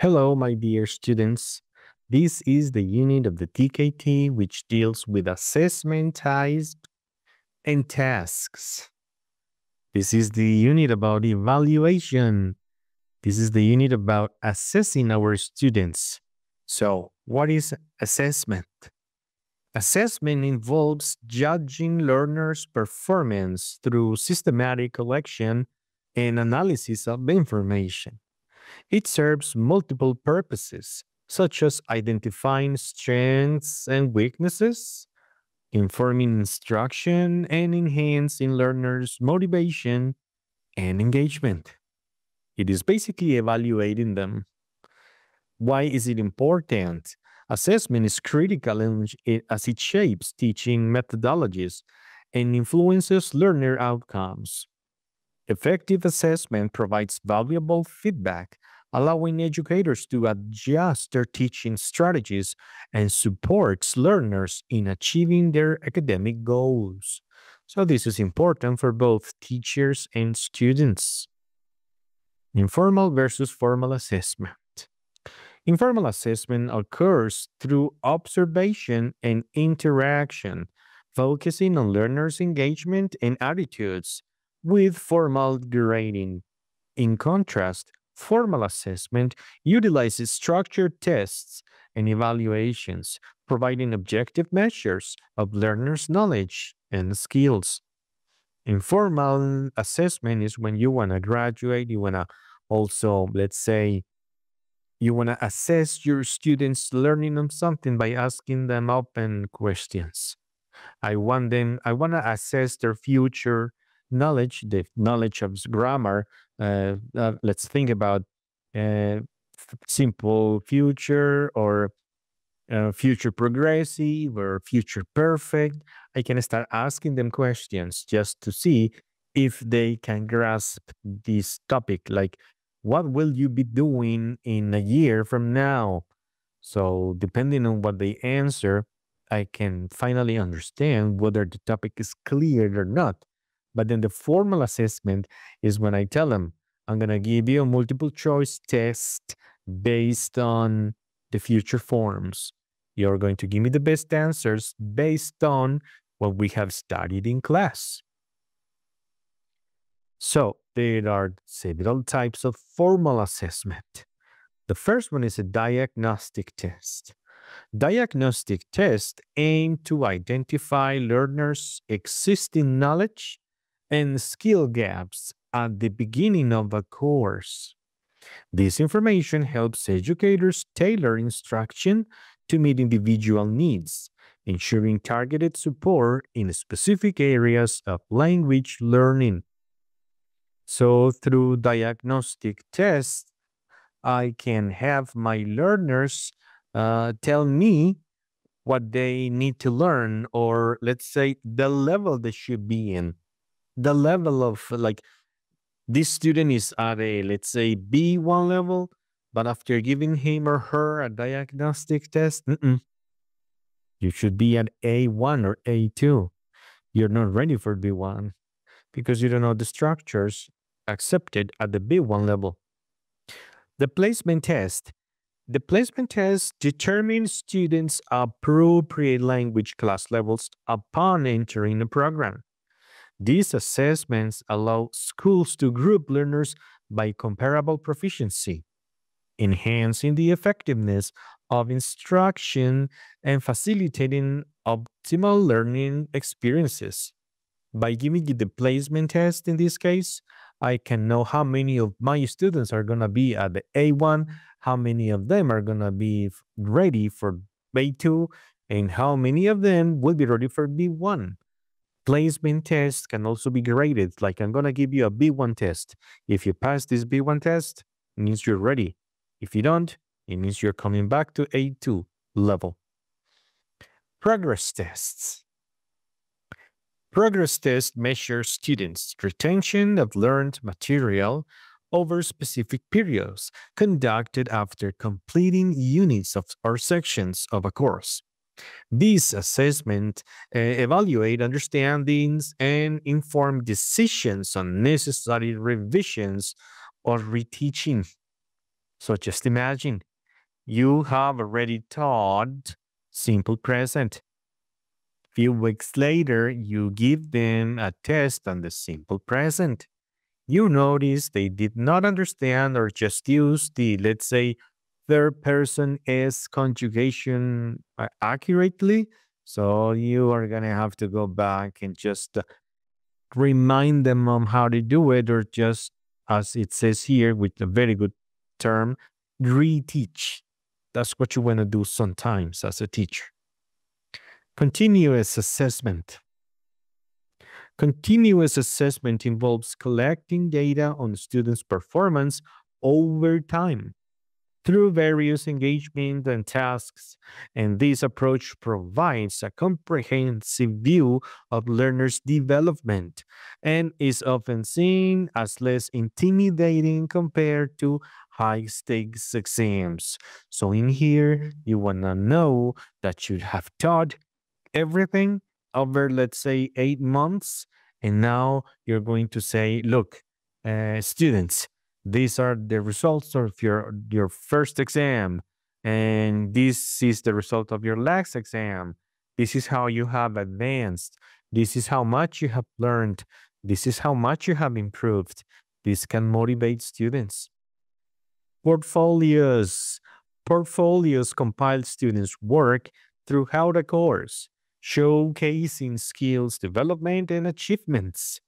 Hello, my dear students. This is the unit of the TKT which deals with assessment types and tasks. This is the unit about evaluation. This is the unit about assessing our students. So, what is assessment? Assessment involves judging learners' performance through systematic collection and analysis of information. It serves multiple purposes, such as identifying strengths and weaknesses, informing instruction, and enhancing learners' motivation and engagement. It is basically evaluating them. Why is it important? Assessment is critical as it shapes teaching methodologies and influences learner outcomes. Effective assessment provides valuable feedback, allowing educators to adjust their teaching strategies and supports learners in achieving their academic goals. So this is important for both teachers and students. Informal versus formal assessment. Informal assessment occurs through observation and interaction, focusing on learners' engagement and attitudes with formal grading. In contrast, formal assessment utilizes structured tests and evaluations, providing objective measures of learners' knowledge and skills. Informal assessment is when you want to graduate, you want to also, let's say, you want to assess your students' learning on something by asking them open questions. I want to assess their future knowledge, the knowledge of grammar. Let's think about simple future or future progressive or future perfect. I can start asking them questions just to see if they can grasp this topic. Like, what will you be doing in a year from now? So, depending on what they answer, I can finally understand whether the topic is clear or not. But then the formal assessment is when I tell them, I'm going to give you a multiple choice test based on the future forms. You're going to give me the best answers based on what we have studied in class. So, there are several types of formal assessment. The first one is a diagnostic test. Diagnostic tests aim to identify learners' existing knowledge and skill gaps at the beginning of a course. This information helps educators tailor instruction to meet individual needs, ensuring targeted support in specific areas of language learning. So, through diagnostic tests, I can have my learners tell me what they need to learn, or let's say the level they should be in. The level of like this student is at a, let's say, B1 level, but after giving him or her a diagnostic test, you should be at A1 or A2. You're not ready for B1 because you don't know the structures accepted at the B1 level. The placement test. The placement test determines students' appropriate language class levels upon entering the program. These assessments allow schools to group learners by comparable proficiency, enhancing the effectiveness of instruction and facilitating optimal learning experiences. By giving you the placement test in this case, I can know how many of my students are going to be at the A1, how many of them are going to be ready for B2, and how many of them will be ready for B1. Placement tests can also be graded. Like, I'm going to give you a B1 test. If you pass this B1 test, it means you're ready. If you don't, it means you're coming back to A2 level. Progress tests. Progress tests measure students' retention of learned material over specific periods, conducted after completing units or sections of a course. These assessments evaluate understandings and inform decisions on necessary revisions or reteaching. So just imagine you have already taught simple present. Few weeks later, you give them a test on the simple present. You notice they did not understand or just use the, let's say, third person S conjugation accurately. So you are going to have to go back and just remind them on how to do it, or just, as it says here with a very good term, reteach. That's what you want to do sometimes as a teacher. Continuous assessment. Continuous assessment involves collecting data on students' performance over time through various engagement and tasks, and this approach provides a comprehensive view of learners' development and is often seen as less intimidating compared to high stakes exams. So, in here, you want to know that you have taught everything over, let's say, 8 months. And now you're going to say, look, students, these are the results of your first exam. And this is the result of your last exam. This is how you have advanced. This is how much you have learned. This is how much you have improved. This can motivate students. Portfolios. Portfolios compile students' work throughout a course, showcasing skills development and achievements.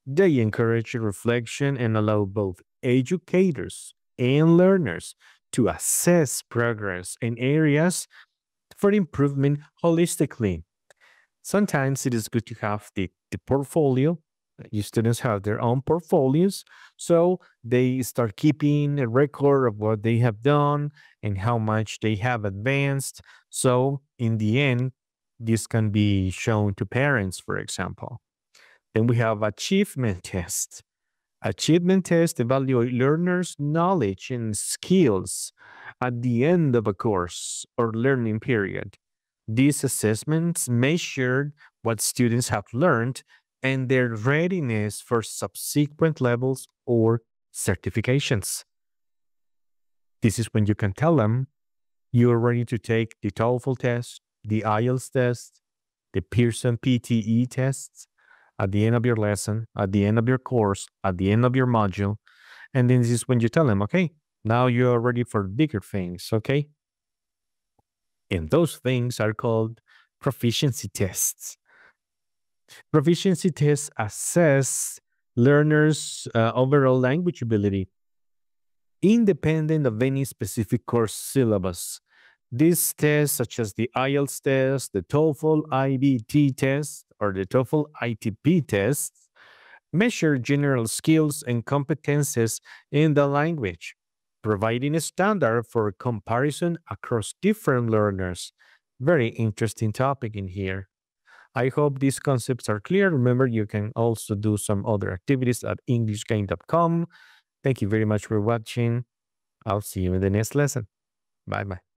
They encourage reflection and allow both educators and learners to assess progress in areas for improvement holistically. Sometimes it is good to have the portfolio. Your students have their own portfolios, so they start keeping a record of what they have done and how much they have advanced. So, in the end, this can be shown to parents, for example. Then we have achievement tests. Achievement tests evaluate learners' knowledge and skills at the end of a course or learning period. These assessments measure what students have learned and their readiness for subsequent levels or certifications. This is when you can tell them you're ready to take the TOEFL test, the IELTS test, the Pearson PTE tests at the end of your lesson, at the end of your course, at the end of your module. And then this is when you tell them, okay, now you're ready for bigger things, okay? And those things are called proficiency tests. Proficiency tests assess learners' overall language ability, independent of any specific course syllabus. These tests, such as the IELTS test, the TOEFL IBT test, or the TOEFL ITP tests, measure general skills and competences in the language, providing a standard for comparison across different learners. Very interesting topic in here. I hope these concepts are clear. Remember, you can also do some other activities at englishgain.com. Thank you very much for watching. I'll see you in the next lesson. Bye bye.